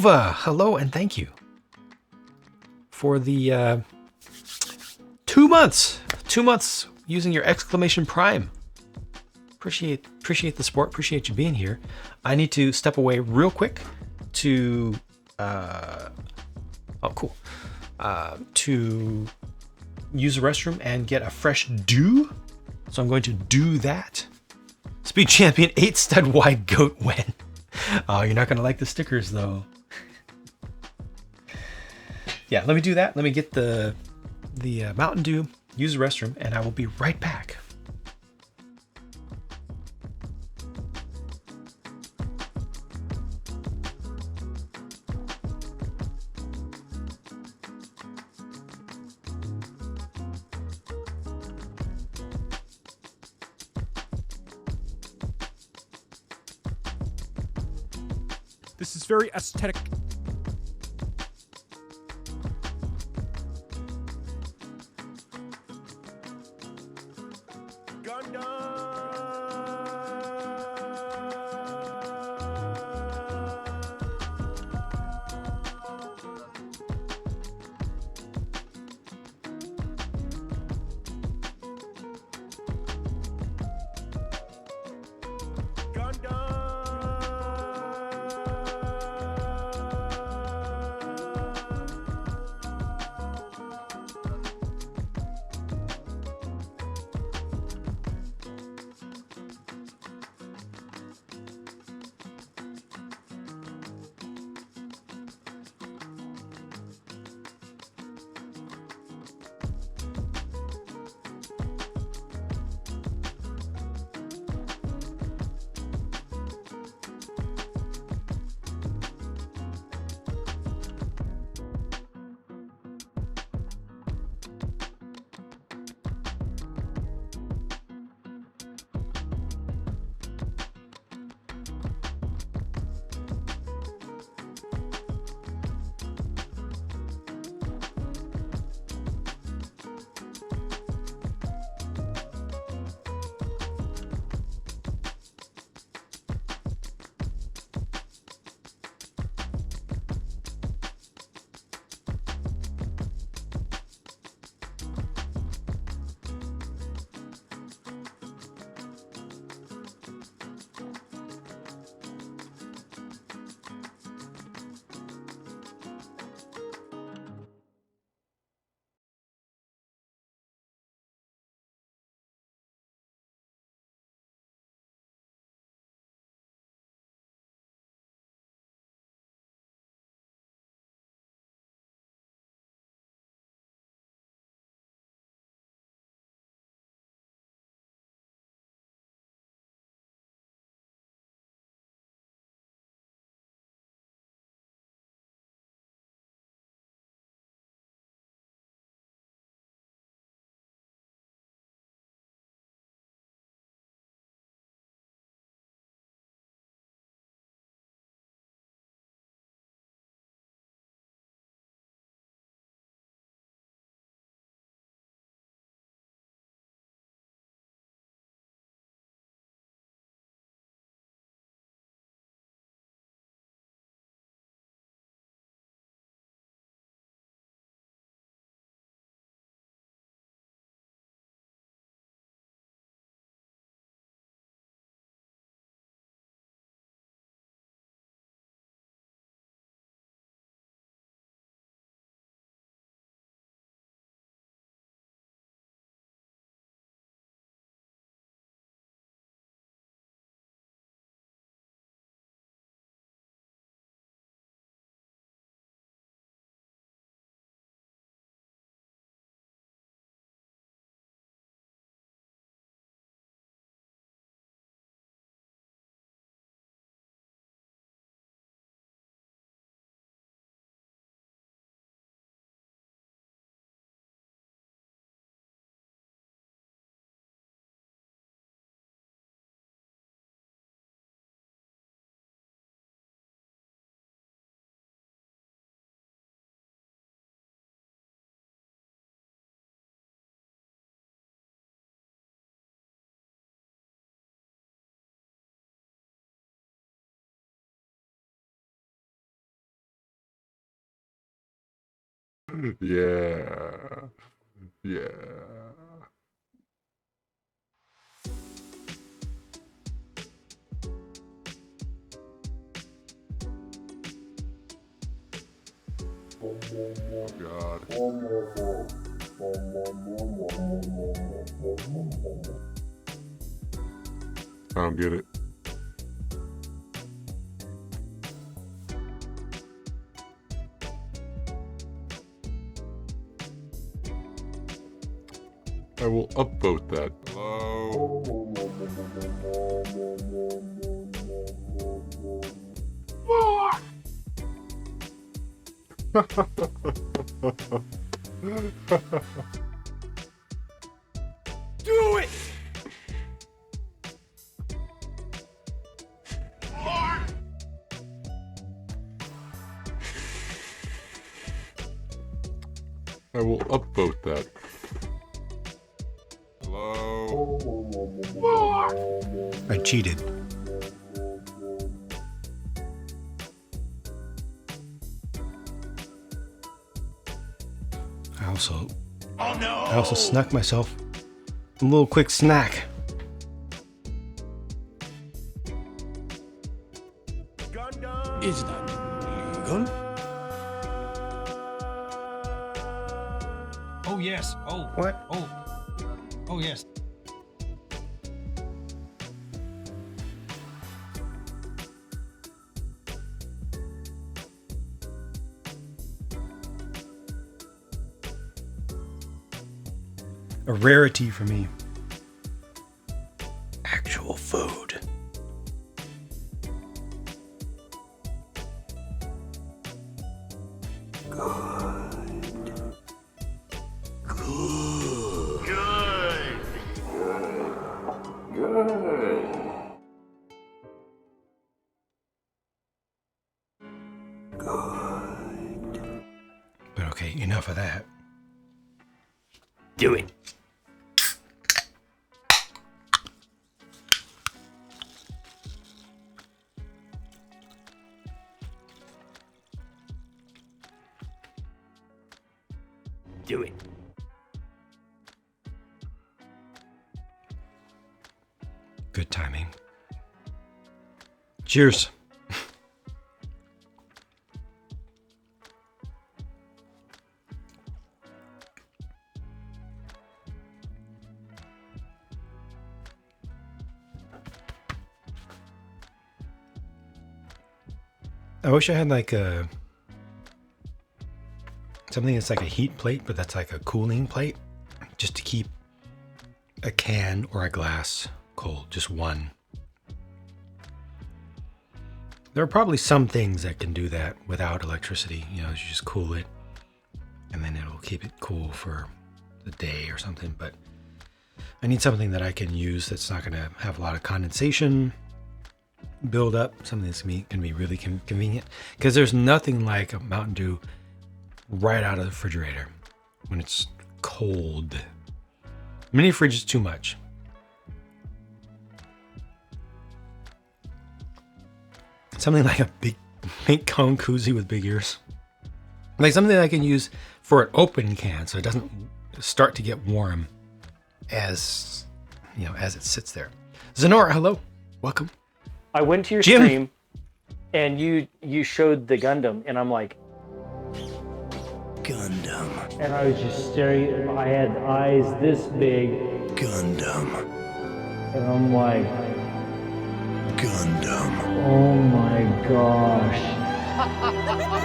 Hello and thank you for the 2 months. 2 months using your exclamation prime. Appreciate the support. Appreciate you being here. I need to step away real quick to to use the restroom and get a fresh dew. So I'm going to do that. Speed champion 8 stud wide goat when. Oh, you're not gonna like the stickers though. Yeah, let me do that. Let me get the Mountain Dew, use the restroom, and I will be right back. This is very aesthetic. Yeah. Yeah. God. I don't get it. I will upvote that. Hello? Do it! I will upvote that. Hello? I cheated. I also snuck myself a little quick snack. Is that legal? Oh yes. Oh. What? Oh. Oh yes. A rarity for me. Actual food. But okay, enough of that. Do it. Do it. Good timing. Cheers. I wish I had like something that's like a heat plate, but that's like a cooling plate, just to keep a can or a glass cold, just one. There are probably some things that can do that without electricity. You know, you just cool it and then it'll keep it cool for the day or something. But I need something that I can use that's not going to have a lot of condensation build up, something that's going to be really convenient. Because there's nothing like a Mountain Dew right out of the refrigerator when it's cold. Mini fridge is too much. Something like a big pink cone koozie with big ears. Like something that I can use for an open can so it doesn't start to get warm as, you know, as it sits there. Zenora, hello. Welcome. I went to your Jim. stream and you showed the Gundam and I'm like, Gundam. and I was just staring. I had eyes this big Gundam. and I'm like, Gundam. oh my gosh.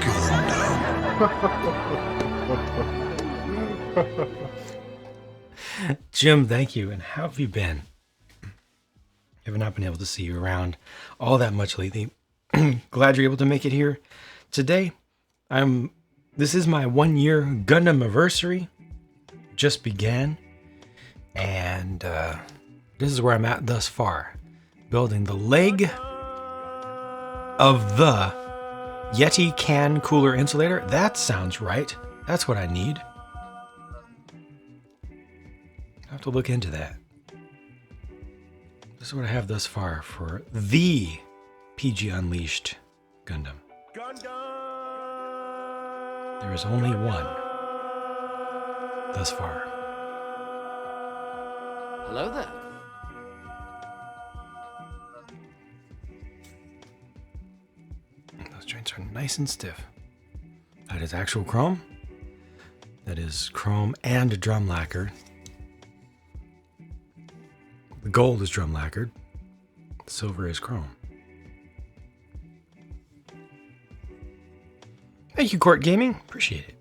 Gundam. Jim, thank you. And how have you been? I have not been able to see you around all that much lately. Glad you're able to make it here today. This is my 1 year Gundam anniversary. Just began. And this is where I'm at thus far. Building the leg of the Yeti can cooler insulator. That sounds right. That's what I need. I have to look into that. This is what I have thus far for the PG Unleashed Gundam. There is only one. thus far. Hello there. Those joints are nice and stiff. That is actual chrome. That is chrome and drum lacquered. The gold is drum lacquered. The silver is chrome. Thank you, Court Gaming. Appreciate it.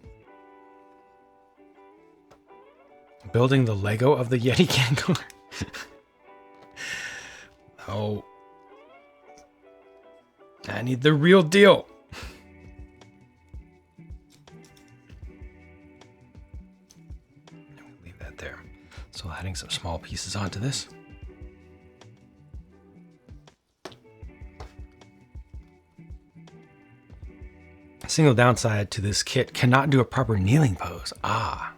Building the Lego of the Yeti Kangor. Oh. I need the real deal. Leave that there. So adding some small pieces onto this. A single downside to this kit, cannot do a proper kneeling pose. Ah.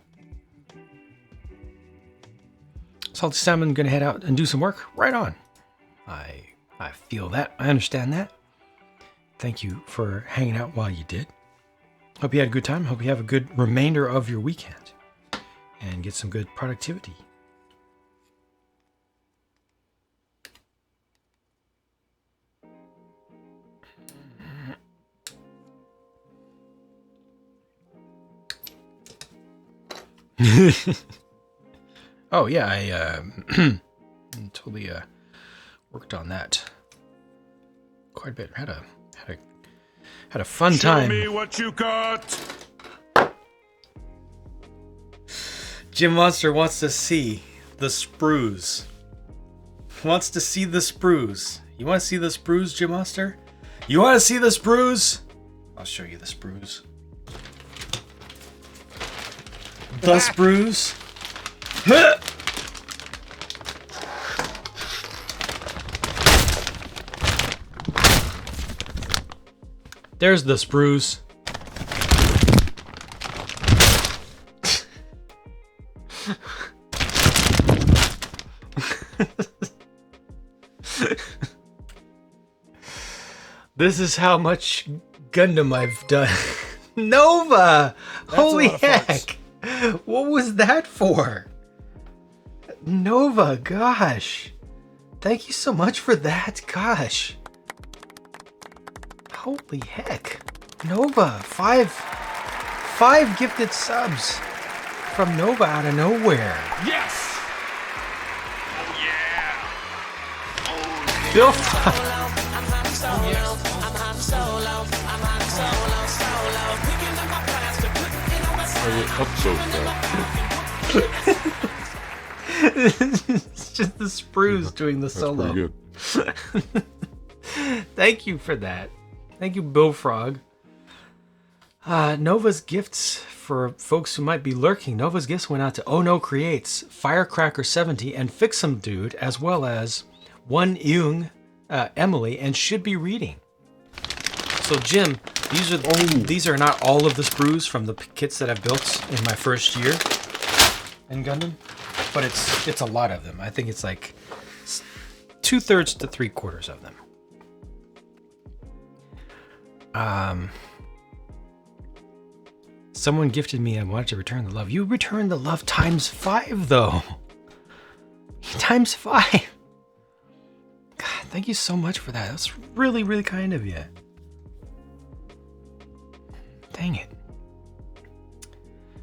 Salty Salmon gonna head out and do some work. Right on. I feel that. I understand that. Thank you for hanging out while you did. Hope you had a good time. Hope you have a good remainder of your weekend and get some good productivity. Oh yeah, I totally worked on that quite a bit. Had a fun time. Show me what you got. Jim Monster wants to see the sprues. Wants to see the sprues. You want to see the sprues, Jim Monster? You want to see the sprues? I'll show you the sprues. The sprues. Huh! There's the sprues. This is how much Gundam I've done. Nova! Holy heck! What was that for? Nova, gosh. Thank you so much for that, gosh. Holy heck. Nova, five gifted subs from Nova out of nowhere. Yes. Oh yeah. Bill It's just the sprues doing the solo. Pretty good. Thank you for that. Thank you, Bill Frog. Nova's gifts, for folks who might be lurking, Nova's gifts went out to Oh No Creates, Firecracker70, and Fix'em Dude, as well as One Young, Emily, and Should Be Reading. So Jim, these are not all of the sprues from the kits that I've built in my first year in Gundam, but it's a lot of them. I think it's like 2/3 to 3/4 of them. Someone gifted me, I wanted to return the love. You returned the love times 5 though. Times 5. God, thank you so much for that. That's really, really kind of you. Dang it.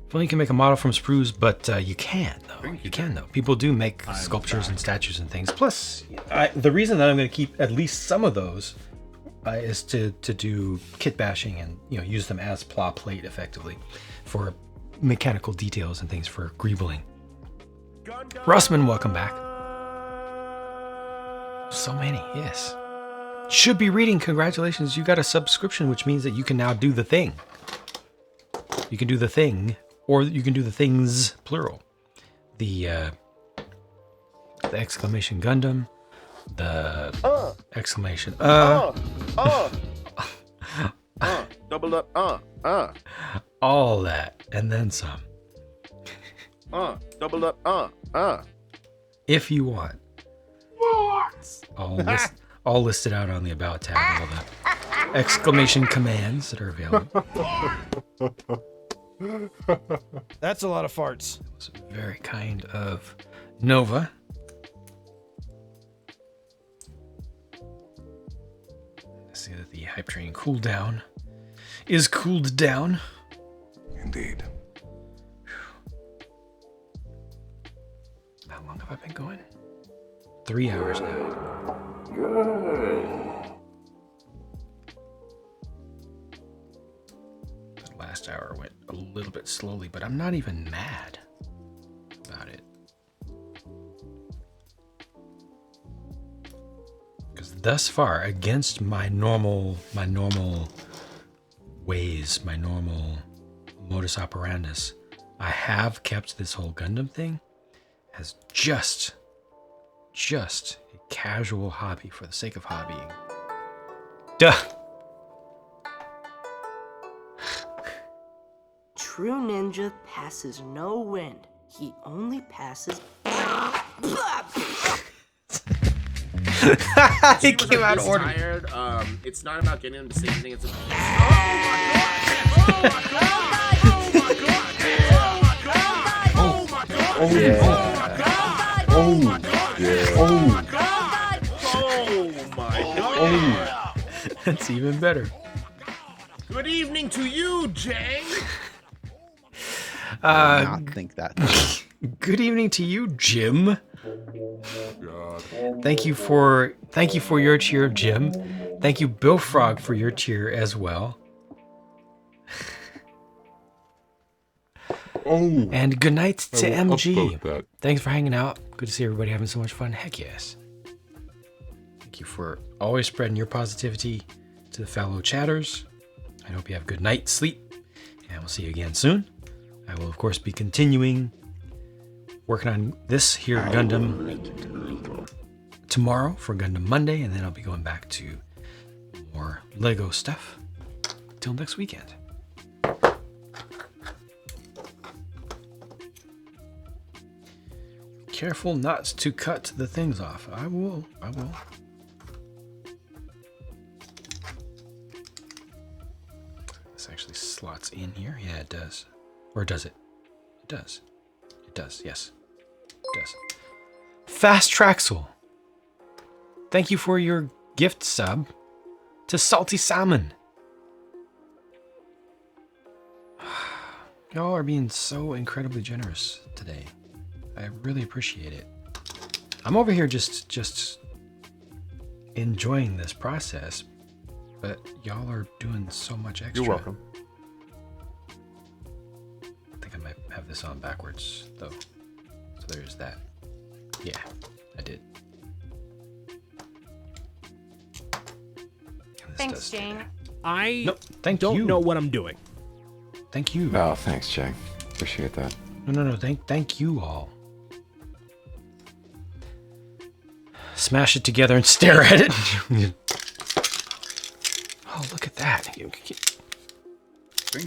If only you can make a model from sprues, but you can though. You can though. People do make sculptures and statues and things. Plus, the reason that I'm going to keep at least some of those is to do kit bashing and use them as pla plate effectively for mechanical details and things for greebling. Russman, welcome back. So many, yes. Should Be Reading, congratulations. You got a subscription, which means that you can now do the thing. You can do the thing, or you can do the things, plural. The exclamation Gundam, the exclamation double up, all that, and then some. Double up, If you want. All listed out on the About tab, all the exclamation commands that are available. That's a lot of farts. It was very kind of Nova. I see that the hype train cooled down. Is cooled down. Indeed. How long have I been going? 3 hours now. The last hour went a little bit slowly, but I'm not even mad about it. Because thus far, against my normal ways, my normal modus operandus, I have kept this whole Gundam thing as just a casual hobby for the sake of hobbying. Duh! True ninja passes no wind. He only passes. It came out of order. Tired. It's not about getting them to say anything. It's That's even better. Good evening to you, Jang. Not think that. Good evening to you, Jim. God. Thank you for your cheer, Jim. Thank you, Bill Frog, for your cheer as well. Oh. And good night to I will MG. upvote that. Thanks for hanging out. Good to see everybody having so much fun. Heck yes. Thank you for always spreading your positivity to the fellow chatters. I hope you have a good night, sleep, and we'll see you again soon. I will, of course, be continuing working on this here Gundam tomorrow for Gundam Monday, and then I'll be going back to more Lego stuff till next weekend. Careful not to cut the things off. I will. This actually slots in here. Yeah, it does. Or does it? It does. It does, yes. It does. Fast Traxel. Thank you for your gift sub to Salty Salmon. Y'all are being so incredibly generous today. I really appreciate it. I'm over here just enjoying this process, but y'all are doing so much extra. You're welcome. I think I might have this on backwards, though. So there's that. Yeah, I did. And this Thanks, does do Jane. that. I No, thank don't you. know what I'm doing. Thank you. Oh, thanks, Jay. Appreciate that. No. Thank you all. Smash it together and stare at it. Oh, look at that. Thank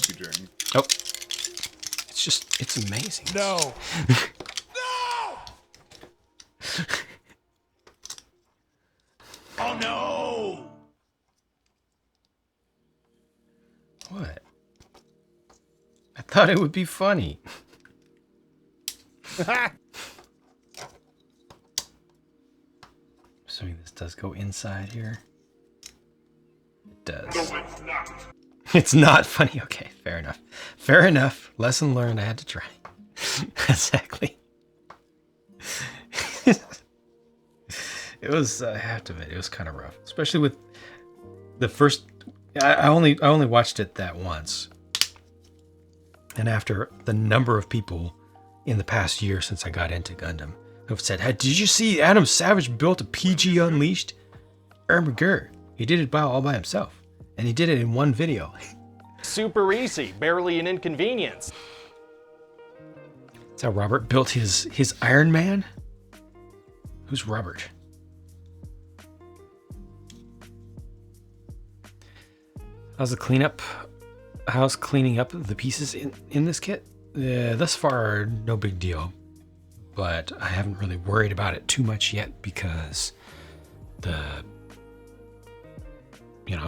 you, Jay. Oh. It's amazing. No. Oh no! What? I thought it would be funny. Assuming this does go inside here. It does. No, it's not. It's not funny. Okay, fair enough. Fair enough. Lesson learned. I had to try. Exactly. It was, I have to admit, it was kind of rough. Especially with the first, I only watched it that once. And after the number of people in the past year since I got into Gundam who've said, hey, did you see Adam Savage built a PG Unleashed? Ermagur. He did it all by himself. And he did it in one video. Super easy, barely an inconvenience. That's how Robert built his Iron Man. Who's Robert? How's the cleanup? How's cleaning up the pieces in this kit? Thus far, no big deal. But I haven't really worried about it too much yet because I'm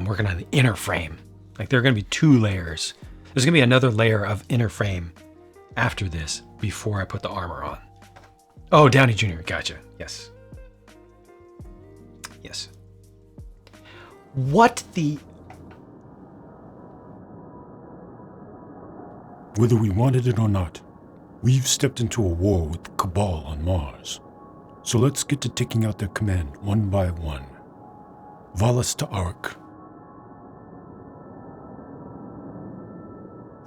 working on the inner frame. Like there are going to be 2 layers. There's gonna be another layer of inner frame after this before I put the armor on. Oh, Downey Jr. Gotcha. Yes. Yes. What the? Whether we wanted it or not, we've stepped into a war with the Cabal on Mars. So let's get to taking out their command one by one. Valis to Arak.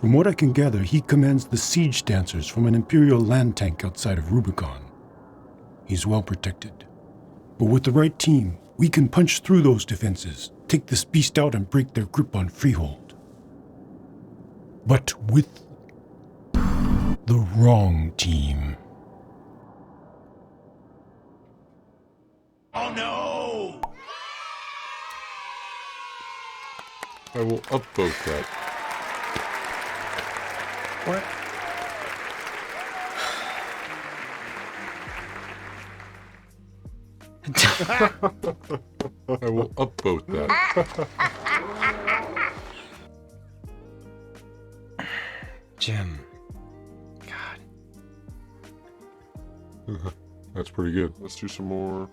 From what I can gather, he commands the siege dancers from an Imperial land tank outside of Rubicon. He's well protected. But with the right team, we can punch through those defenses, take this beast out and break their grip on Freehold. But with the wrong team. Oh no! I will upvote that. What? I will upvote that. Jim. God. That's pretty good. Let's do some more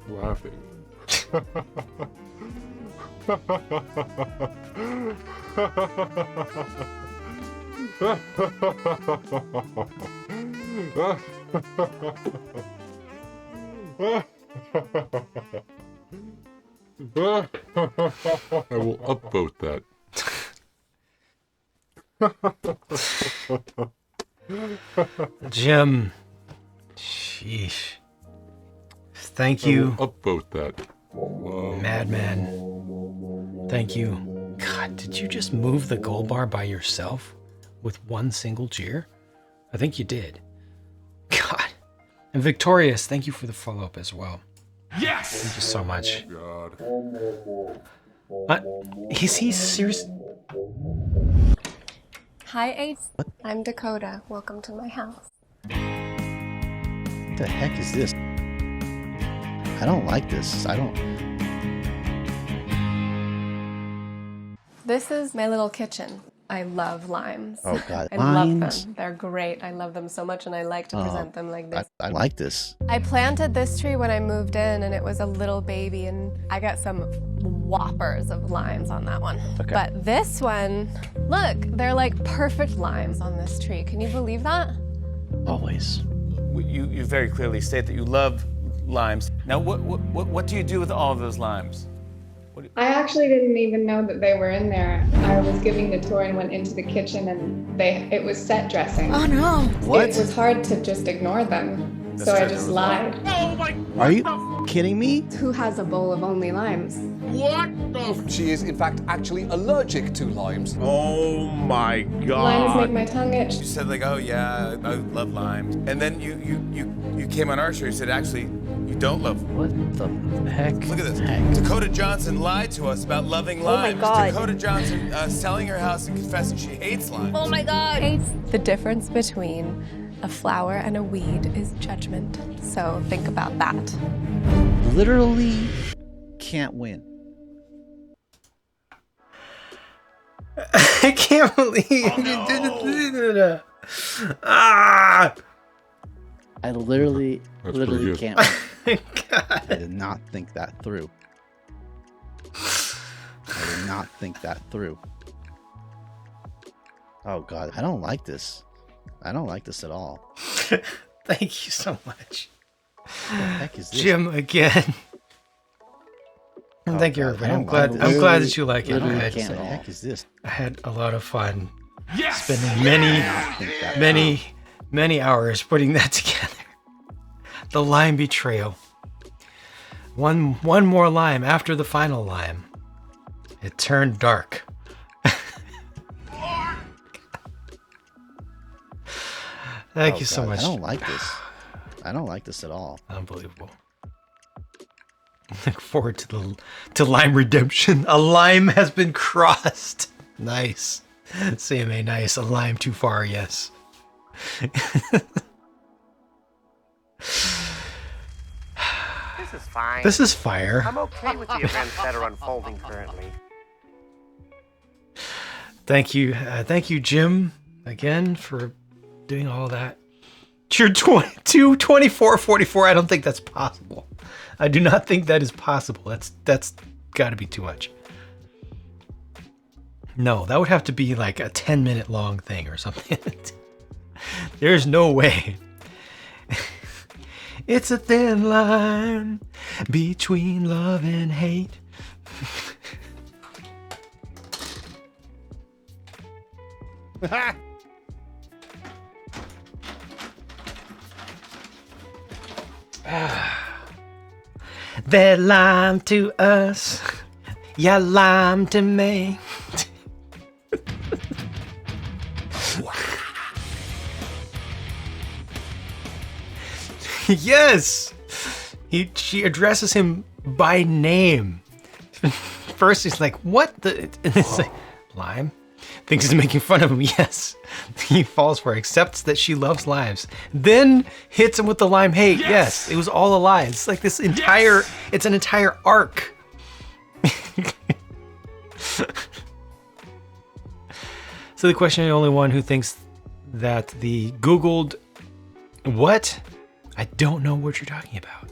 laughing. I will upvote that. Jim. Sheesh. Thank you. I will upvote that. Madman. Thank you. God, did you just move the gold bar by yourself with one single cheer? I think you did. God. And Victorious, thank you for the follow-up as well. Yes! Thank you so much. God. Is he serious? Hi, Ace. I'm Dakota. Welcome to my house. What the heck is this? I don't like this. This is my little kitchen. I love limes. Oh, God. I Limes? love them. They're great. I love them so much, and I like to present them like this. I like this. I planted this tree when I moved in, and it was a little baby, and I got some whoppers of limes on that one. Okay. But this one, look, they're like perfect limes on this tree. Can you believe that? Always. You very clearly state that you love limes. Now, what do you do with all of those limes? I actually didn't even know that they were in there. I was giving the tour and went into the kitchen, and it was set dressing. Oh no! What? It was hard to just ignore them, so I just lied. Oh my... Are you kidding me? Who has a bowl of only limes? What the... She is, in fact, actually allergic to limes. Oh my god. Limes make my tongue itch. You said like, oh yeah, I love limes, and then you came on our show. You said actually you don't love. What the heck? Look at this. Heck? Dakota Johnson lied to us about loving limes. my God. Dakota Johnson selling her house and confessing she hates limes. Oh my God! The difference between a flower and a weed is judgment. So think about that. Literally can't win. I can't believe you did it. Ah! I literally That's pretty good. can't win. God. I did not think that through. I did not think that through. Oh God, I don't like this. I don't like this at all. Thank you so much. What the heck is this? Jim, again. Oh, Thank you, God, everybody. I'm I glad that you like it. literally I can't. What the heck is this? had a lot of fun Yes! spending Think that many hours putting that together. The lime betrayal. One more lime after the final lime. It turned dark. Thank you so God, much. I don't like this. I don't like this at all. Unbelievable. Look forward to lime redemption. A lime has been crossed. Nice. CMA, nice. A lime too far, yes. This is fine. This is fire. I'm okay with the events that are unfolding currently. Thank you, Jim, again for doing all that. Tier 22, 24, 44. I don't think that's possible. I do not think that is possible. That's got to be too much. No, that would have to be like a 10-minute long thing or something. There's no way. It's a thin line between love and hate. They lied to us, you lied to me. Yes, she addresses him by name. First, he's like, "What the?" And it's like, Lime thinks he's making fun of him. Yes, he falls for it, accepts that she loves limes, then hits him with the lime hate. Yes, it was all a lie. It's like this entire. It's an entire arc. So the question, the only one who thinks that the Googled what? I don't know what you're talking about.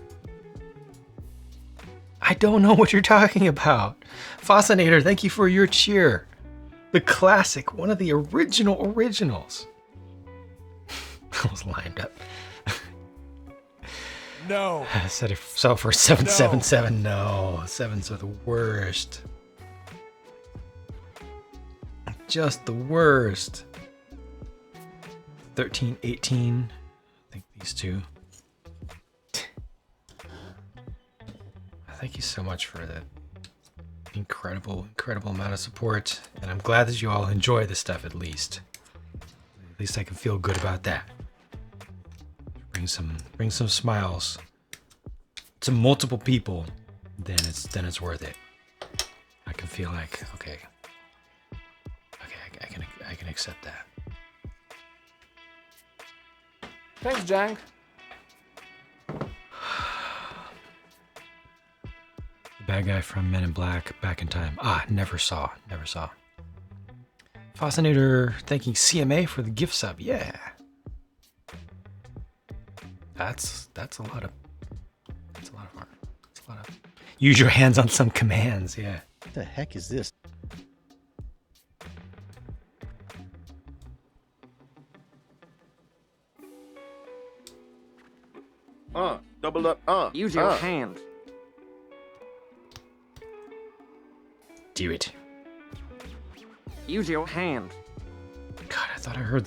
I don't know what you're talking about. Fascinator, thank you for your cheer. The classic, one of the originals. I was lined up. No. I set it so for 777. No, sevens are the worst. Just the worst. 13, 18. I think these two. Thank you so much for the incredible amount of support, and I'm glad that you all enjoy this stuff. At least I can feel good about that. Bring some smiles to multiple people. Then it's worth it. I can feel like okay, I can accept that. Thanks, Jang. Bad guy from Men in Black, Back in Time. Never saw. Fascinator thanking CMA for the gift sub. Yeah. That's a lot of art. That's a lot of use your hands on some commands, yeah. What the heck is this? Double up, Use your hand. Do it. Use your hand. God, I thought I heard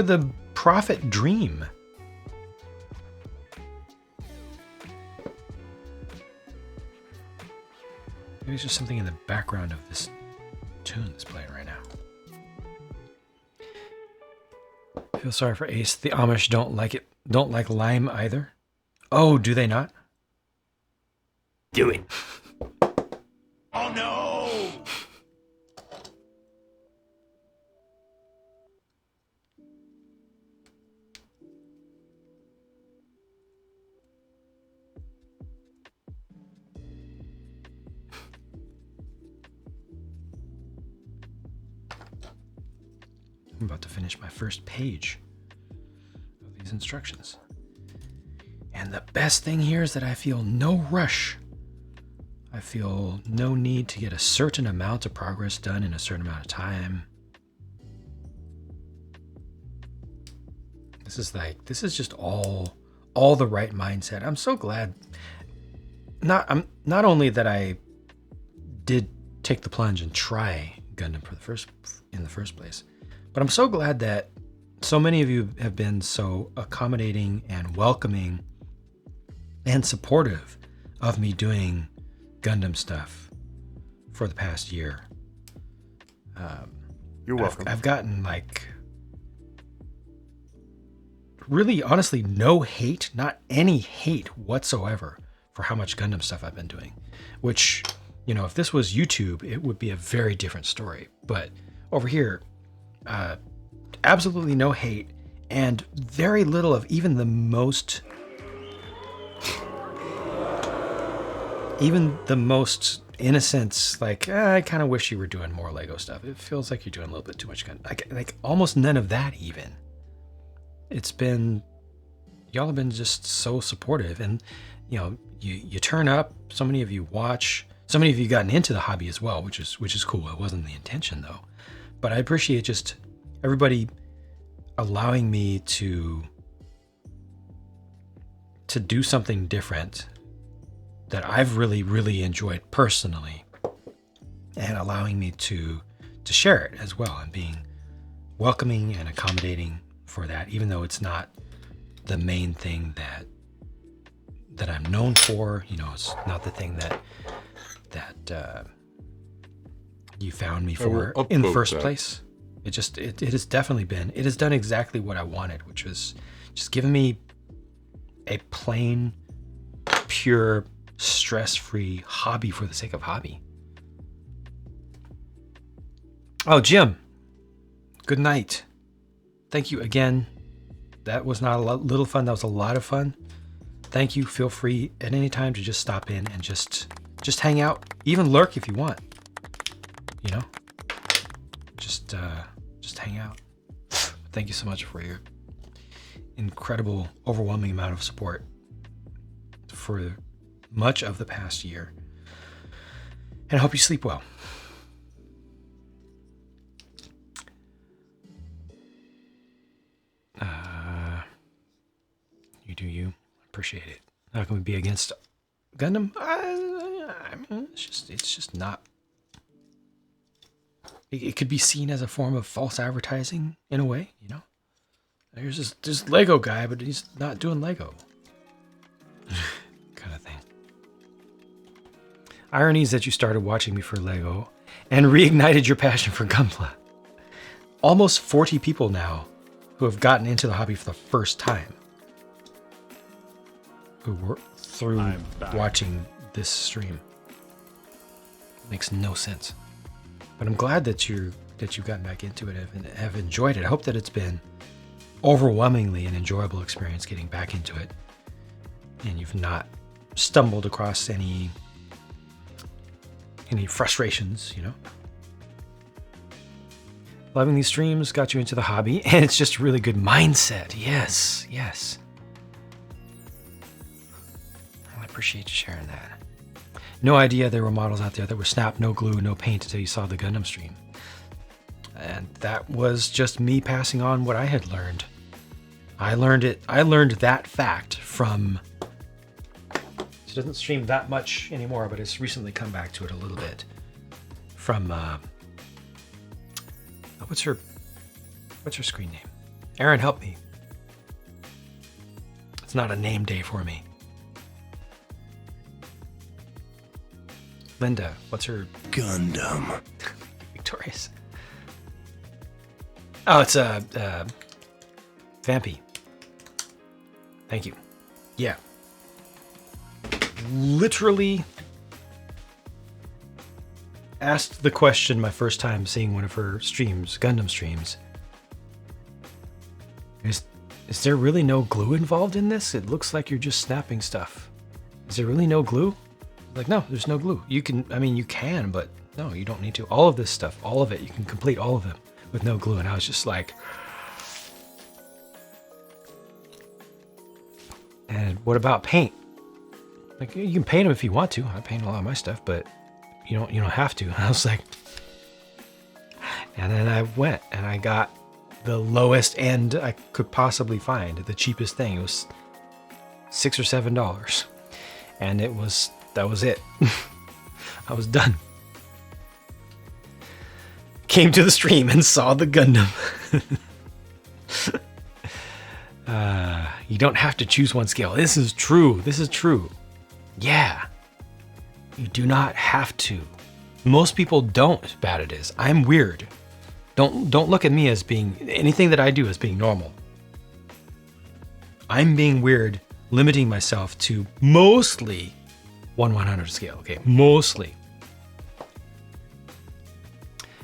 the prophet dream. Maybe it's just something in the background of this tune that's playing right now. I feel sorry for Ace. The Amish don't like lime either. Oh, do they not? Do it. Oh no! I'm about to finish my first page of these instructions. And the best thing here is that I feel no rush. I feel no need to get a certain amount of progress done in a certain amount of time. This is just all the right mindset. I'm so glad. Not only that I did take the plunge and try Gundam in the first place, but I'm so glad that so many of you have been so accommodating and welcoming and supportive of me doing Gundam stuff for the past year. You're welcome. I've gotten like really honestly no hate, not any hate whatsoever for how much Gundam stuff I've been doing, which, you know, if this was YouTube, it would be a very different story. But over here, absolutely no hate and very little of even the most in a sense, like, I kind of wish you were doing more Lego stuff. It feels like you're doing a little bit too much. Like almost none of that even. It's been, y'all have been just so supportive. And, you know, you turn up, so many of you watch, so many of you gotten into the hobby as well, which is cool. It wasn't the intention though. But I appreciate just everybody allowing me to do something different that I've really, really enjoyed personally, and allowing me to share it as well, and being welcoming and accommodating for that, even though it's not the main thing that I'm known for. You know, it's not the thing that you found me for in the first place. It has definitely been, it has done exactly what I wanted, which was just giving me a plain, pure, stress-free hobby for the sake of hobby. Oh, Jim, good night. Thank you again. That was not little fun. That was a lot of fun. Thank you. Feel free at any time to just stop in and just hang out, even lurk if you want. You know, just hang out. Thank you so much for your incredible, overwhelming amount of support for much of the past year. And I hope you sleep well. You do you. Appreciate it. How can we be against Gundam? I mean, it's just not. It could be seen as a form of false advertising in a way, you know? There's this Lego guy, but he's not doing Lego. Kind of thing. Irony is that you started watching me for Lego and reignited your passion for Gunpla. Almost 40 people now who have gotten into the hobby for the first time, who were through watching this stream. Makes no sense. But I'm glad that you've gotten back into it and have enjoyed it. I hope that it's been overwhelmingly an enjoyable experience getting back into it, and you've not stumbled across any frustrations, you know. Loving these streams got you into the hobby, and it's just a really good mindset. Yes. I appreciate you sharing that. No idea there were models out there that were snap, no glue, no paint until you saw the Gundam stream. And that was just me passing on what I had learned. I learned that fact from, it doesn't stream that much anymore, but it's recently come back to it a little bit. From, what's her screen name? Aaron, help me. It's not a name day for me. Linda, what's her Gundam? Victorious. Oh, it's Vampy. Thank you. Yeah. Literally asked the question my first time seeing one of her streams, Gundam streams. Is there really no glue involved in this? It looks like you're just snapping stuff. Is there really no glue? Like, no, there's no glue. You can, but no, you don't need to. All of this stuff, all of it, you can complete all of them with no glue. And I was just like, and what about paint? Like, you can paint them if you want to. I paint a lot of my stuff, but you don't have to. And I was like, and then I went and I got the lowest end I could possibly find, the cheapest thing. It was $6 or $7, and that was it. I was done. Came to the stream and saw the Gundam. You don't have to choose one scale. This is true. Yeah. You do not have to. Most people don't, bad it is. I'm weird. Don't look at me as being anything that I do as being normal. I'm being weird, limiting myself to mostly 1/100 scale, okay? Mostly.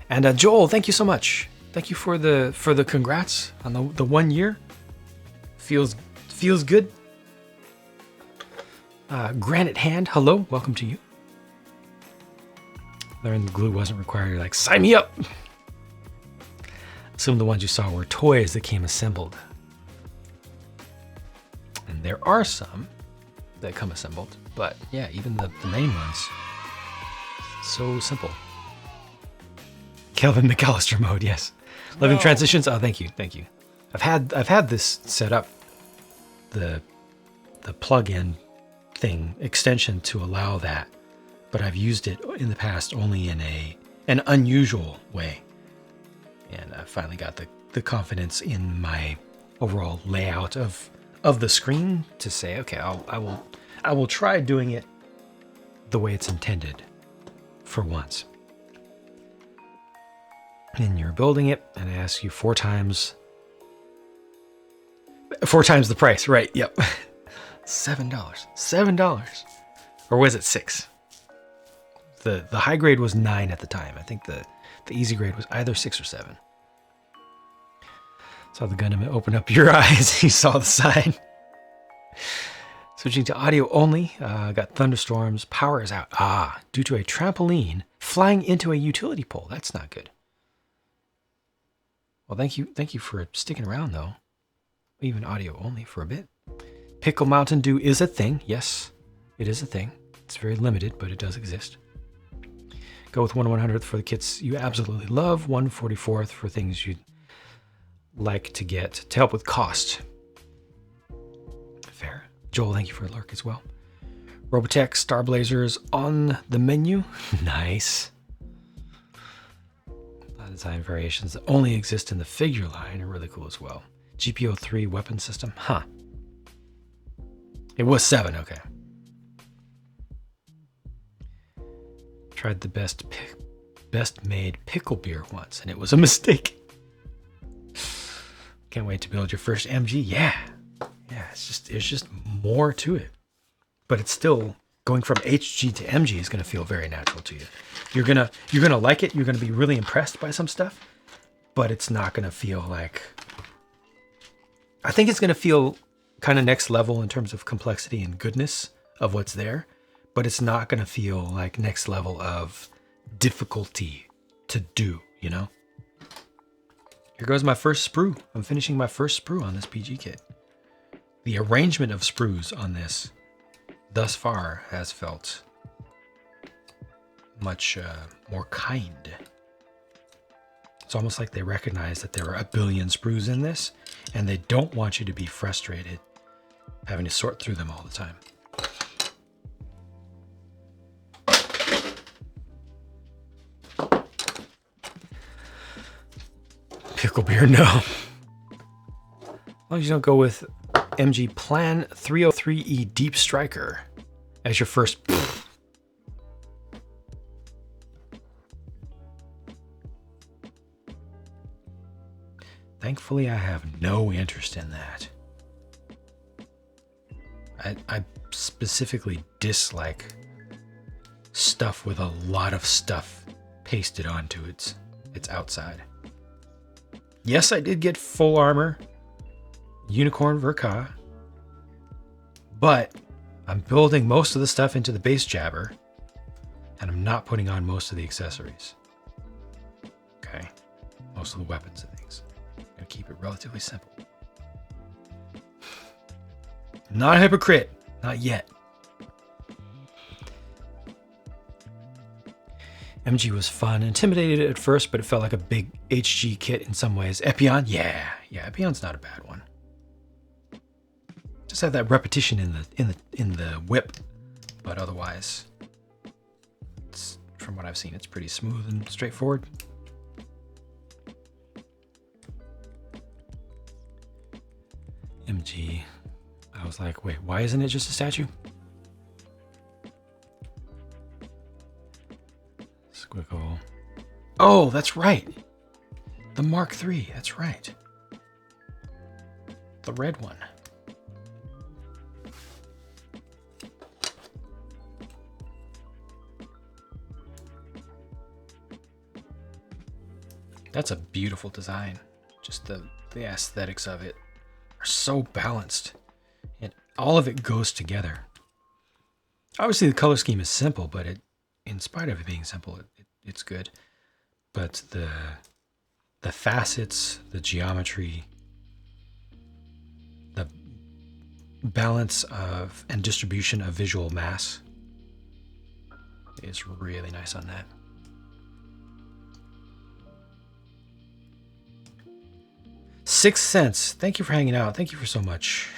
And Joel, thank you so much. Thank you for the congrats on the 1 year. Feels good. Granite Hand, hello, welcome to you. Learning the glue wasn't required. You're like, sign me up! Some of the ones you saw were toys that came assembled. And there are some that come assembled, but yeah, even the main ones. So simple. Kelvin McAllister mode, yes. Living transitions. Oh, thank you. I've had this set up, the plug-in thing extension to allow that, but I've used it in the past only in an unusual way, and I finally got the confidence in my overall layout of the screen to say, okay, I will try doing it the way it's intended for once. And you're building it, and I ask you 4 times the price, right? Yep. $7. Or was it 6? The high grade was 9 at the time. I think the easy grade was either 6 or 7. Saw the Gundam open up your eyes. You saw the sign. Switching to audio only. Got thunderstorms. Power is out. Due to a trampoline flying into a utility pole. That's not good. Well, thank you for sticking around though. Even audio only for a bit. Pickle Mountain Dew is a thing. Yes, it is a thing. It's very limited, but it does exist. Go with 1/100th for the kits you absolutely love. 1/44th for things you'd like to get to help with cost. Fair. Joel, thank you for a lurk as well. Robotech Star Blazers on the menu. Nice. Design variations that only exist in the figure line are really cool as well. GPO-3 weapon system. Huh. It was 7, okay. Tried the best made pickle beer once, and it was a mistake. Can't wait to build your first MG. Yeah, it's just more to it, but it's still going from HG to MG is going to feel very natural to you. You're gonna like it. You're gonna be really impressed by some stuff, but it's not gonna feel like. I think it's gonna feel kind of next level in terms of complexity and goodness of what's there, but it's not gonna feel like next level of difficulty to do. You know. Here goes my first sprue. I'm finishing my first sprue on this PG kit. The arrangement of sprues on this thus far has felt much more kind. It's almost like they recognize that there are a billion sprues in this, and they don't want you to be frustrated having to sort through them all the time. Pickle beer, no. As long as you don't go with MG Plan 303E Deep Striker as your first. Thankfully, I have no interest in that. I specifically dislike stuff with a lot of stuff pasted onto its outside. Yes, I did get full armor, Unicorn Verka, but I'm building most of the stuff into the base jabber, and I'm not putting on most of the accessories. Okay, most of the weapons and things. I'm gonna keep it relatively simple. Not a hypocrite, not yet. MG was fun, intimidated at first, but it felt like a big HG kit in some ways. Epion, yeah, Epion's not a bad one. Just have that repetition in the whip, but otherwise, from what I've seen, it's pretty smooth and straightforward. MG, I was like, wait, why isn't it just a statue? Squiggle. Oh, that's right. The Mark III, that's right. The red one. That's a beautiful design. Just the aesthetics of it are so balanced. And all of it goes together. Obviously the color scheme is simple, but in spite of it being simple, it's good. But the facets, the geometry, the balance of and distribution of visual mass is really nice on that. $0.06. Thank you for hanging out. Thank you for so much.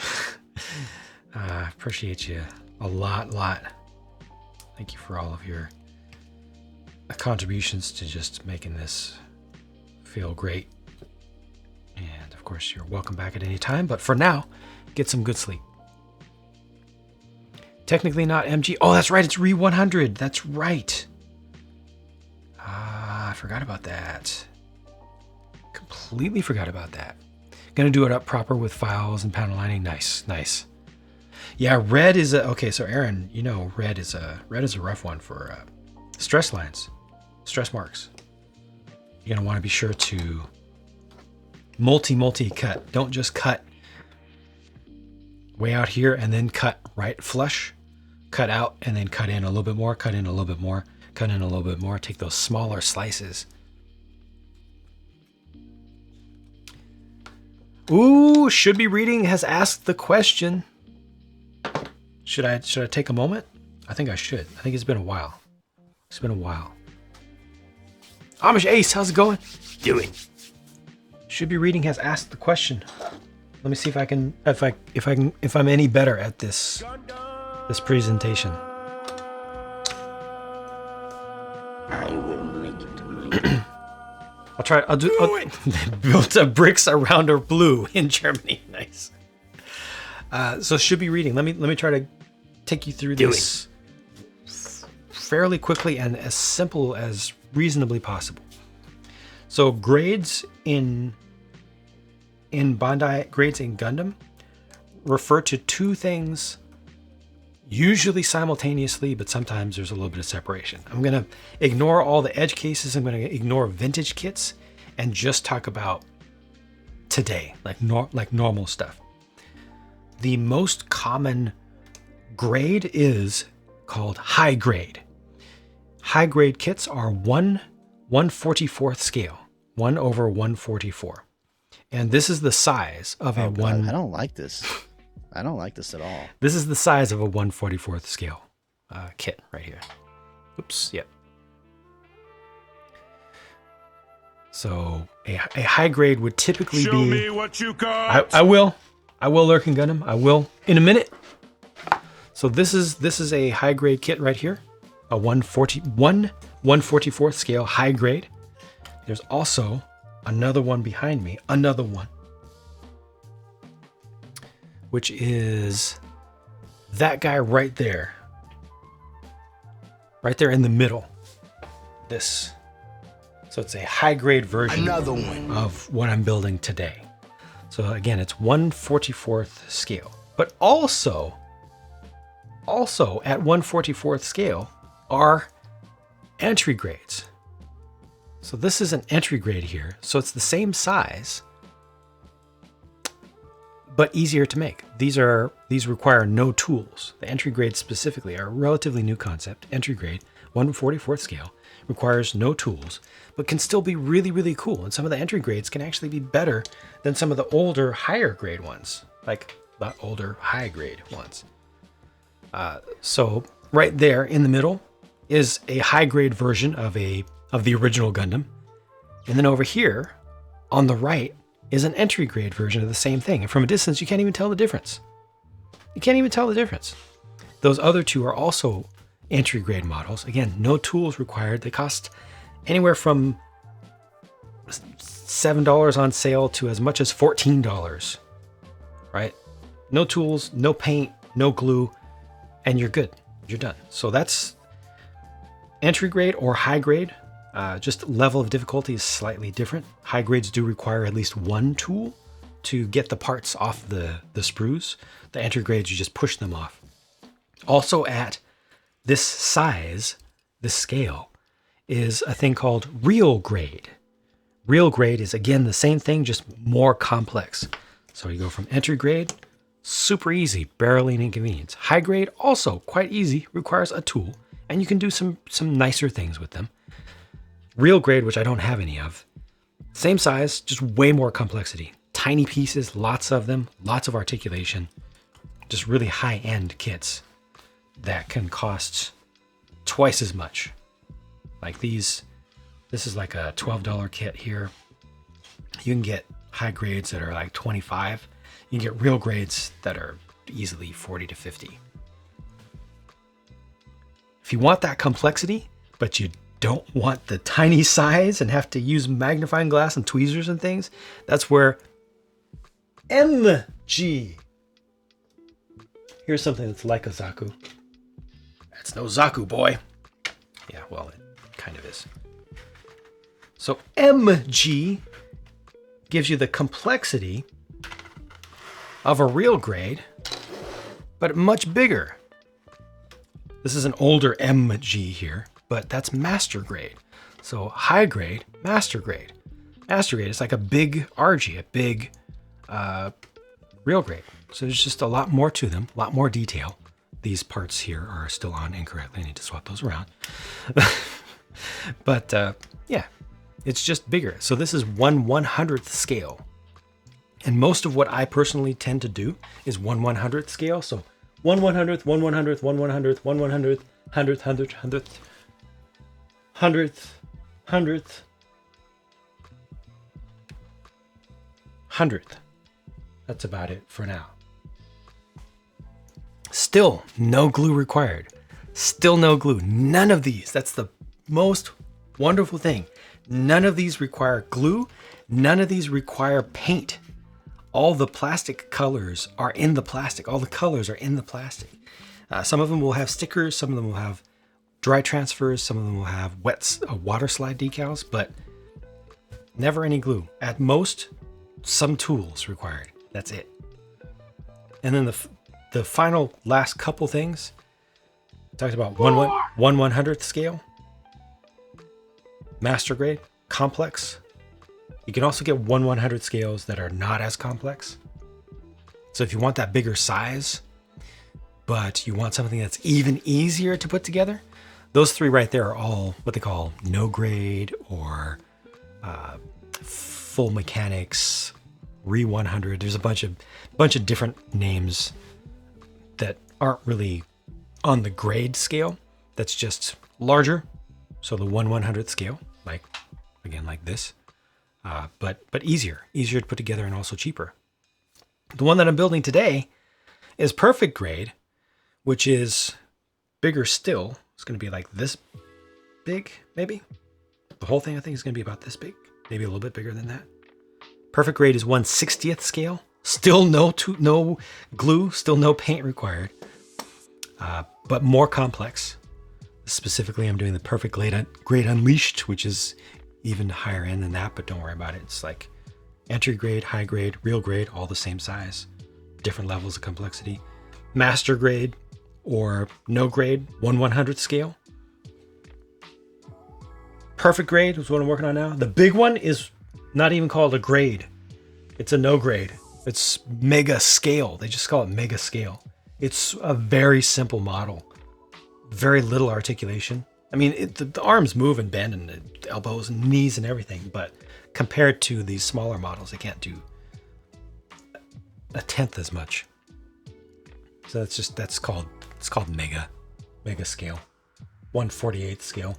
Appreciate you a lot. Thank you for all of your contributions to just making this feel great. And of course, you're welcome back at any time. But for now, get some good sleep. Technically not MG. Oh, that's right. It's Re 100. That's right. I forgot about that. Completely forgot about that. Gonna do it up proper with files and panel lining. Nice. Yeah, red is a okay. So Aaron, you know, red is a rough one for stress lines, stress marks. You're gonna want to be sure to multi cut. Don't just cut way out here and then cut right flush. Cut out and then cut in a little bit more. Cut in a little bit more. Cut in a little bit more. Take those smaller slices. Ooh, should be reading has asked the question. Should I take a moment? I think I should. I think it's been a while. Amish Ace, how's it going? Doing. Should be reading has asked the question. Let me see if I'm any better at this presentation. I will make it. I'll built bricks around a blue in Germany. Nice. So should be reading. Let me try to take you through this fairly quickly and as simple as reasonably possible. So grades in Bandai, grades in Gundam refer to two things usually simultaneously, but sometimes there's a little bit of separation. I'm going to ignore all the edge cases. I'm going to ignore vintage kits and just talk about today, like normal stuff. The most common grade is called high grade. High grade kits are 1/144th scale, 1/144. And this is the size of a one. I don't like this. I don't like this at all. This is the size of a 1/44th scale kit right here. Oops, yep. So a high grade would typically Show be. me what you got. I will Lurking Gundam. I will in a minute. So this is a high grade kit right here, a 1/44th scale high grade. There's also another one behind me, another one, which is that guy right there in the middle. This. So it's a high grade version of what I'm building today. So again, it's 1/44th scale, but also at 1/44th scale are entry grades. So this is an entry grade here. So it's the same size, but easier to make. These require no tools. The entry grades specifically are a relatively new concept. Entry grade, 1/44th scale, requires no tools, but can still be really, really cool. And some of the entry grades can actually be better than some of the older, higher grade ones, like the older, high grade ones. So right there in the middle is a high grade version of the original Gundam. And then over here on the right is an entry grade version of the same thing. And from a distance, you can't even tell the difference. Those other two are also entry grade models. Again, no tools required. They cost anywhere from $7 on sale to as much as $14, right? No tools, no paint, no glue, and you're good. You're done. So that's entry grade or high grade. Just level of difficulty is slightly different. High grades do require at least one tool to get the parts off the sprues. The entry grades, you just push them off. Also at this size, this scale, is a thing called real grade. Real grade is, again, the same thing, just more complex. So you go from entry grade, super easy, barely an inconvenience. High grade, also quite easy, requires a tool, and you can do some nicer things with them. real grade, which I don't have any of. Same size, just way more complexity. Tiny pieces, lots of them, lots of articulation. Just really high-end kits that can cost twice as much. Like these, this is like a $12 kit here. You can get high grades that are like 25. You can get real grades that are easily 40 to 50. If you want that complexity, but you don't want the tiny size and have to use magnifying glass and tweezers and things, that's where mG. Here's something that's like a Zaku. That's no Zaku, boy. Yeah, well, it kind of is. So mG gives you the complexity of a real grade, but much bigger. This is an older mG here, but that's master grade. So high grade, master grade. Master grade is like a big RG, a big real grade. So there's just a lot more to them, a lot more detail. These parts here are still on incorrectly. I need to swap those around. But yeah, it's just bigger. So this is 1/100th scale. And most of what I personally tend to do is 1/100th scale. So 1/100th, 1/100th, 1/100th, 1/100th, 100th, 100th, 100th, 100th, 100th, 100th. That's about it for now. Still no glue required. Still no glue. None of these. That's the most wonderful thing. None of these require glue. None of these require paint. All the plastic colors are in the plastic. All the colors are in the plastic. Some of them will have stickers. Some of them will have dry transfers. Some of them will have water slide decals, but never any glue. At most, some tools required. That's it. And then the final last couple things, talked about 1/100th scale, master grade, complex. You can also get 1/100th scales that are not as complex. So if you want that bigger size, but you want something that's even easier to put together, those three right there are all what they call no grade or full mechanics, re-100. There's a bunch of different names that aren't really on the grade scale. That's just larger. So the 1/100th scale, like this. But easier to put together and also cheaper. The one that I'm building today is perfect grade, which is bigger still. It's going to be like this big, maybe. The whole thing I think is going to be about this big, maybe a little bit bigger than that. Perfect grade is 1/60th scale. Still no glue, still no paint required, but more complex. Specifically, I'm doing the perfect grade unleashed, which is even higher end than that, but don't worry about it. It's like entry grade, high grade, real grade, all the same size, different levels of complexity. Master grade or no grade, 1/100th scale. Perfect grade is what I'm working on now. The big one is not even called a grade. It's a no grade. It's mega scale. They just call it mega scale. It's a very simple model. Very little articulation. I mean, the arms move and bend and the elbows and knees and everything, but compared to these smaller models, they can't do a tenth as much. So it's called mega scale, 1/48th scale.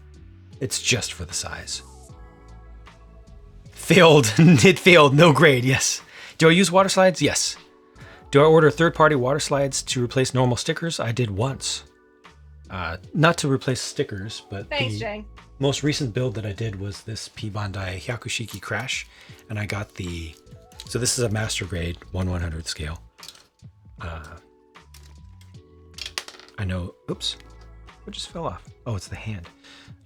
It's just for the size. Failed. It failed. No grade. Yes. Do I use water slides? Yes. Do I order third-party water slides to replace normal stickers? I did once. Not to replace stickers, but the most recent build that I did was this P. Bandai Hyakushiki Crash, and I got so this is a master grade 1/100th scale. I know, oops, what just fell off? Oh, it's the hand.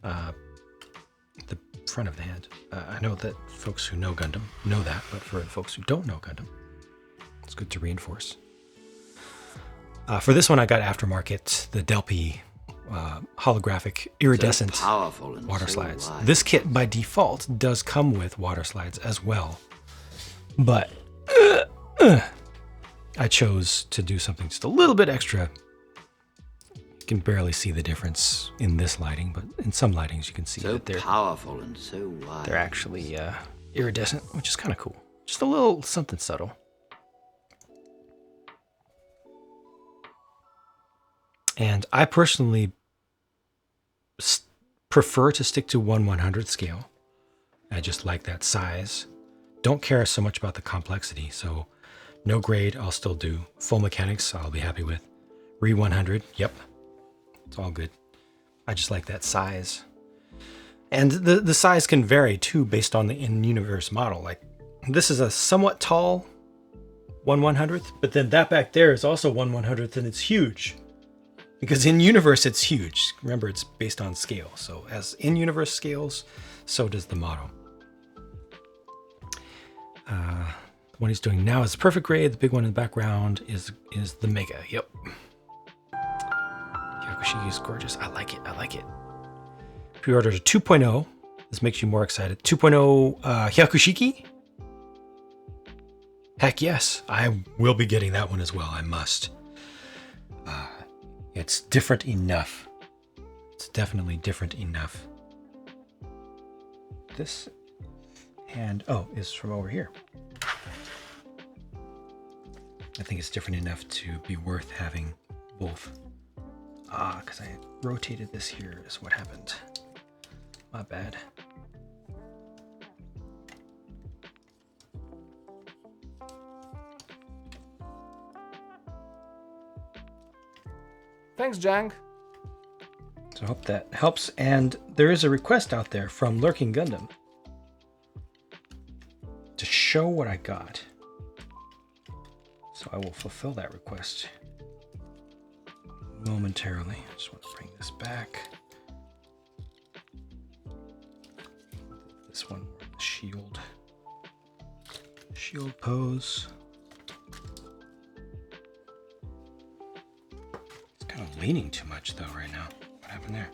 The front of the hand. I know that folks who know Gundam know that, but for the folks who don't know Gundam, it's good to reinforce. For this one, I got aftermarket, the Delpy holographic iridescent water slides. This kit by default does come with water slides as well, but I chose to do something just a little bit extra can barely see the difference in this lighting, but in some lightings you can see that they're powerful and so wide. they're actually iridescent, which is kind of cool. Just a little something subtle. And I personally prefer to stick to 1/100th scale. I just like that size. Don't care so much about the complexity. So no grade, I'll still do. Full mechanics, I'll be happy with. Re 100, yep. It's all good. I just like that size. And the size can vary too based on the in-universe model. Like this is a somewhat tall 1/100th, but then that back there is also 1/100th and it's huge. Because in-universe it's huge. Remember, it's based on scale. So as in-universe scales, so does the model. The one he's doing now is the perfect grade. The big one in the background is the Mega. Yep. Yakushiki is gorgeous. I like it. I like it. Pre-ordered a 2.0. This makes you more excited. 2.0 Hyakushiki? Heck yes. I will be getting that one as well. I must. It's different enough. It's definitely different enough. This and is from over here. I think it's different enough to be worth having both. Because I rotated this here is what happened. My bad. Thanks, Jang. So I hope that helps. And there is a request out there from Lurking Gundam to show what I got. So I will fulfill that request momentarily. I just want to bring this back. This one, the shield. Shield pose. It's kind of leaning too much though right now. What happened there?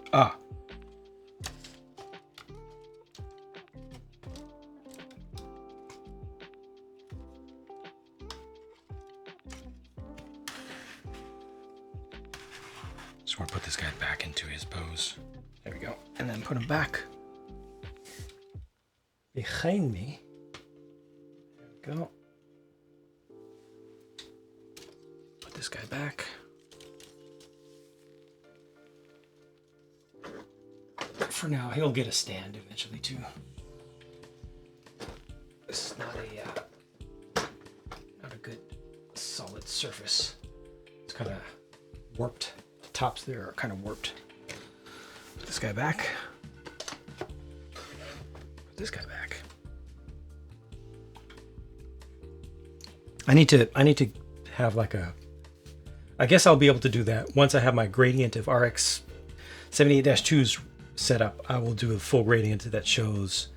Just want to put this guy back into his pose. There we go. And then put him back behind me. There we go. Put this guy back. For now, he'll get a stand eventually too. This is not a good solid surface. It's kind of warped. The tops there are kind of warped. Put this guy back. Put this guy back. I need to have like a. I guess I'll be able to do that once I have my gradient of RX 78-2's set up. I will do a full gradient that shows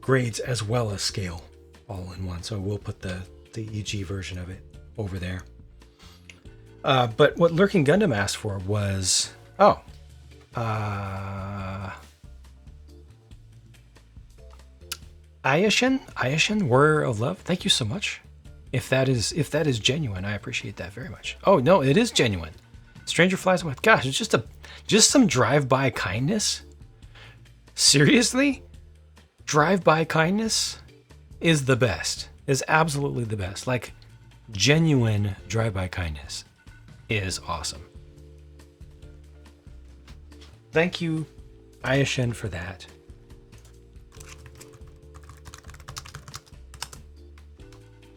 grades as well as scale all in one. So we'll put the EG version of it over there. But what Lurking Gundam asked for was Ayashin, Warrior of Love. Thank you so much. If that is genuine, I appreciate that very much. Oh no, it is genuine. Stranger flies away. Gosh, it's just some drive-by kindness. Seriously? Drive-by kindness is the best. Is absolutely the best. Like genuine drive-by kindness is awesome. Thank you, Ayashin, for that.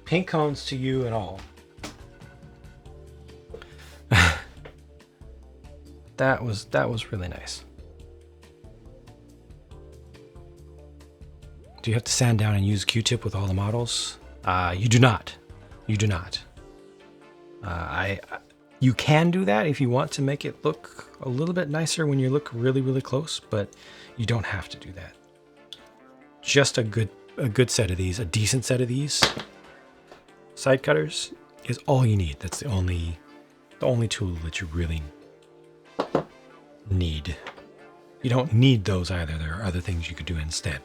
Pink cones to you and all. That was really nice. Do you have to sand down and use Q-tip with all the models? You do not. You do not. You can do that if you want to make it look a little bit nicer when you look really, really close, but you don't have to do that. Just a good set of these, a decent set of these side cutters is all you need. That's the only tool that you really need. You don't need those either. There are other things you could do instead.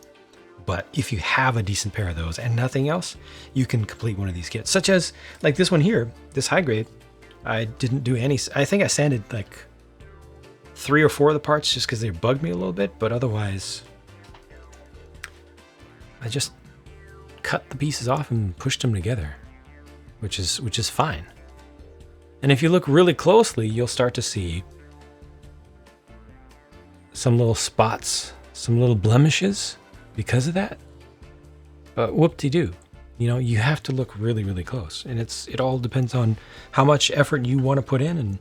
But if you have a decent pair of those and nothing else, you can complete one of these kits, such as like this one here, this high grade. I didn't do any. I think I sanded like 3 or 4 of the parts just because they bugged me a little bit, but otherwise, I just cut the pieces off and pushed them together, which is fine. And if you look really closely, you'll start to see some little spots, some little blemishes because of that. But whoop-de-doo. You know, you have to look really, really close. And it all depends on how much effort you want to put in and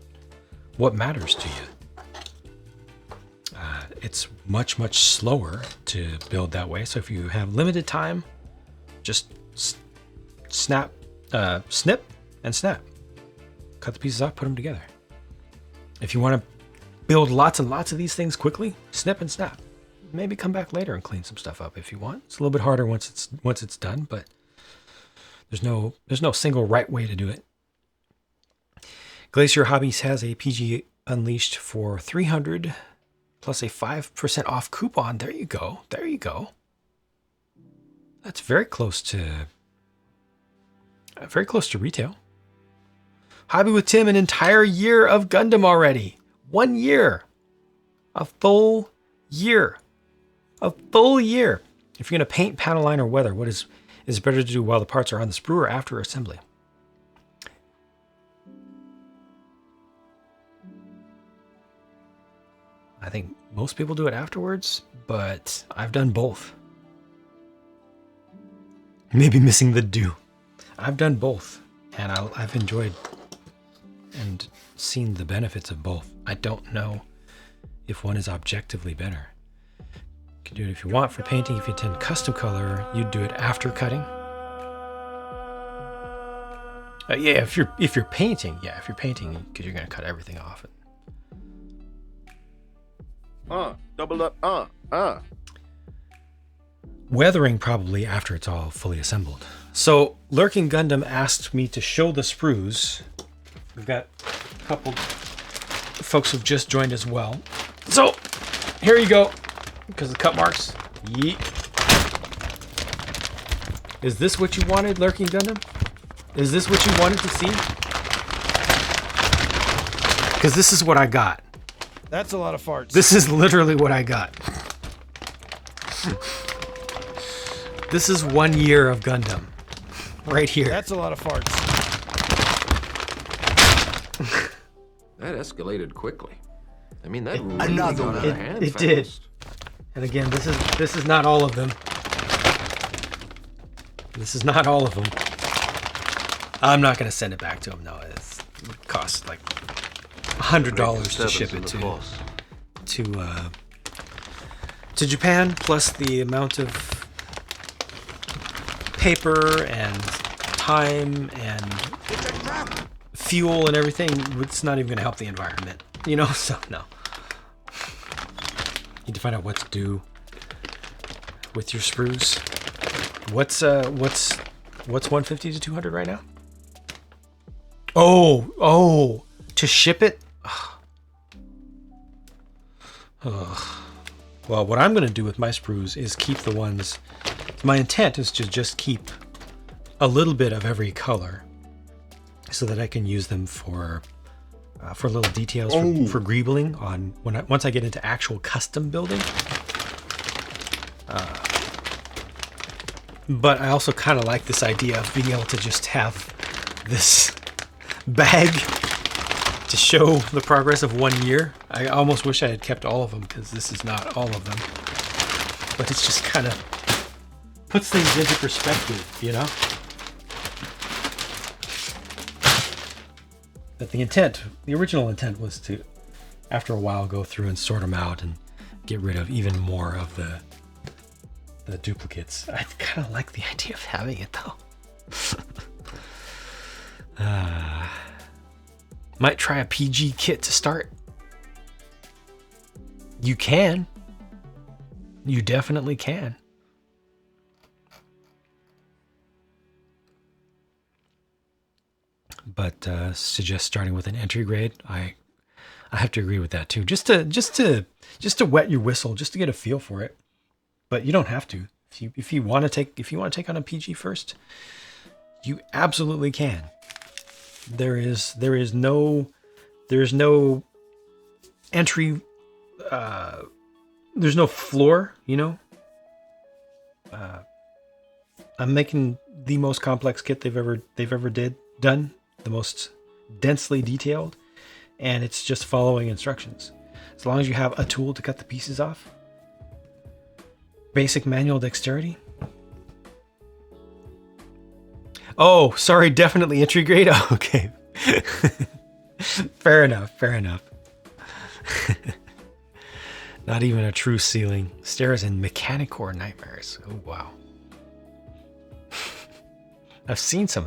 what matters to you. It's much, much slower to build that way. So if you have limited time, just snip and snap. Cut the pieces off, put them together. If you want to build lots and lots of these things quickly, snip and snap. Maybe come back later and clean some stuff up if you want. It's a little bit harder once it's done, but there's no single right way to do it. Glacier Hobbies has a PG Unleashed for 300 plus a 5% off coupon. There you go. There you go. That's very close to retail. Hobby with Tim, an entire year of Gundam already. 1 year. A full year. A full year. If you're going to paint, panel line, or weather, what is it better to do while the parts are on the sprue or after assembly? I think most people do it afterwards, but I've done both. Maybe missing the do. I've done both, and I've enjoyed and seen the benefits of both. I don't know if one is objectively better. You can do it if you want for painting. If you intend custom color, you'd do it after cutting. Yeah, if you're painting, because you're gonna cut everything off. Double up, Weathering probably after it's all fully assembled. So Lurking Gundam asked me to show the sprues. We've got a couple folks who've just joined as well. So here you go. Because of the cut marks. Yeet. Is this what you wanted, Lurking Gundam? Is this what you wanted to see? Because this is what I got. That's a lot of farts. This is literally what I got. This is 1 year of Gundam. Right here. That's a lot of farts. That escalated quickly. I mean, that really Another got out of hand it fast. did. And again, this is not all of them. This is not all of them. I'm not going to send it back to him. No, it costs like $100 to ship it to Japan, plus the amount of paper and time and fuel and everything. It's not even going to help the environment, you know. So no. Need to find out what to do with your sprues. What's 150 to 200 right now? Oh, to ship it? Ugh. Well, what I'm going to do with my sprues is keep the ones. My intent is to just keep a little bit of every color, so that I can use them for little details for greebling on once I get into actual custom building. But I also kind of like this idea of being able to just have this bag to show the progress of 1 year. I almost wish I had kept all of them, because this is not all of them. But it's just kind of puts things into perspective, you know? But the original intent was to, after a while, go through and sort them out and get rid of even more of the duplicates. I kind of like the idea of having it, though. Might try a PG kit to start. You can. You definitely can. But suggest starting with an entry grade. I have to agree with that too. Just to wet your whistle, just to get a feel for it. But you don't have to. If you want to take on a PG first, you absolutely can. There's no entry. There's no floor. You know. I'm making the most complex kit they've ever done, the most densely detailed, and it's just following instructions. As long as you have a tool to cut the pieces off, basic manual dexterity. Oh, sorry, definitely entry grade. Oh, okay, fair enough. Not even a true ceiling. Stairs and Mechanicore nightmares. Oh wow. I've seen some of